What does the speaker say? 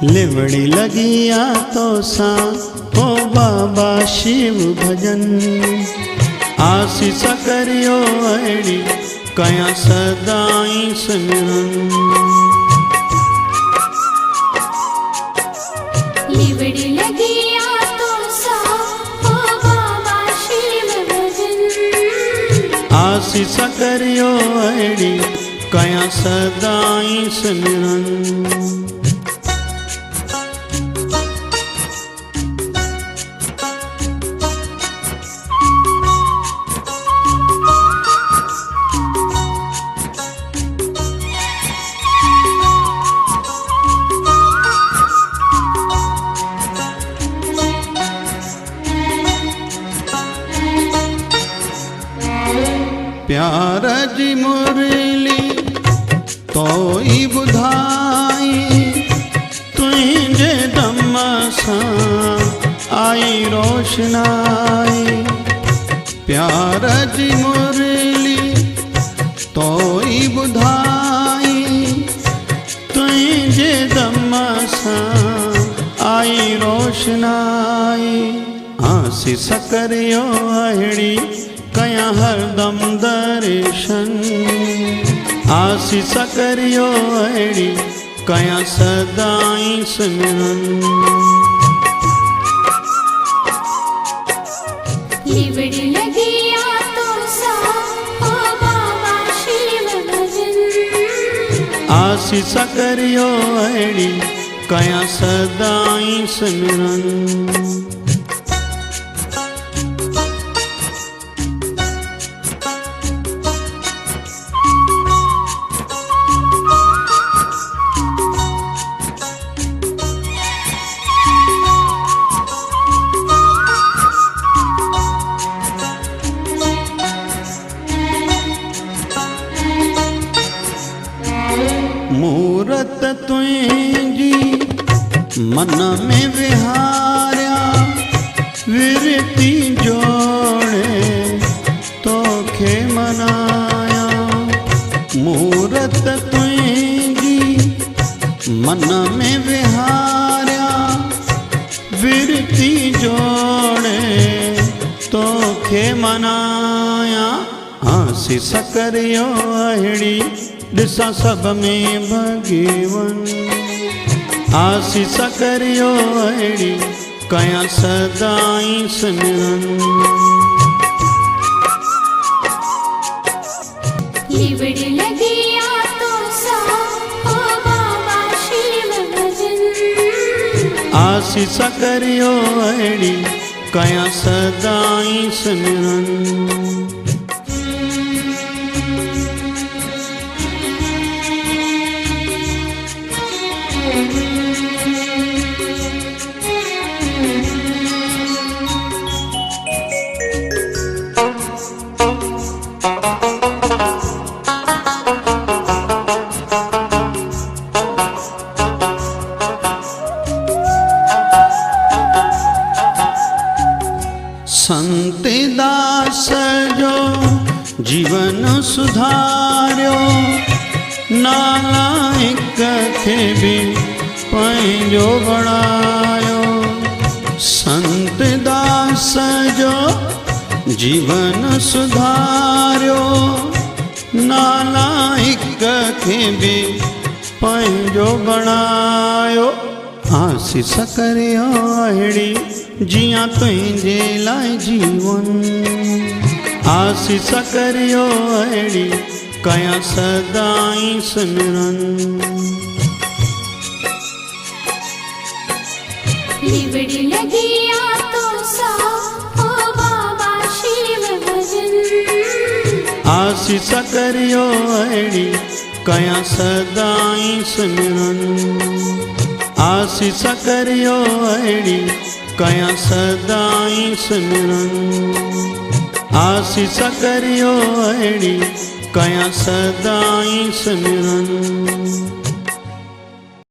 लिवड़ी लगिया तो सा ओ बाबा शिव भजन। आशीष करियो अड़ी कया सदाई सिमरन। लिवड़ी लगिया तो सा ओ बाबा शिव भजन। आशीष करियो अड़ी कया सदाई सिमरन। प्यार जी मुरली तो ही बुधाई तुझे दम सा आई रोशनाई। प्यार जी मुरली तो ही बुधाई तुझे दम सा आई रोशनाई। आशीष करियो अड़ी कया हरदम दर्शन। आशीष करियो अड़ी कया सदाई सिमरन। लिवड़ी लगिया तो सा ओ बाबा शिव भजन। आशीष करियो अड़ी कया सदाई सिमरन। मूरत तुझी मन में विहार्या विरती जोड़े तोखे मनाया। मूरत तुझी मन में विहार्या विरती जोड़े तोखे मनाया। आशीष करियो अड़ी दिशा सब में भगवन। आशीष करियो अड़ी कया सदाई सिमरन। लिवड़ी लगिया तो सा ओ बाबा शिव भजन। आशीष करियो अड़ी कया सदाई सिमरन। संत दास जो जीवन सुधार्यो नालायक खे भी पंहिंजो बणायो। संत दास जो जीवन सुधार्यो नालायक खे भी पंहिंजो बणायो। आशीष करियो अड़ी जिया तुझे लाइ जीवन। आशीष करियो अड़ी कया सदाई सिमरन। लिवड़ी लगिया तो सा ओ बाबा शिव भजन। आशीष करियो अड़ी कया सदाई सिमरन। आशीष करियो अड़ी कया सदाई सिमरन। आशीष करियो अड़ी कया सदाई सिमरन।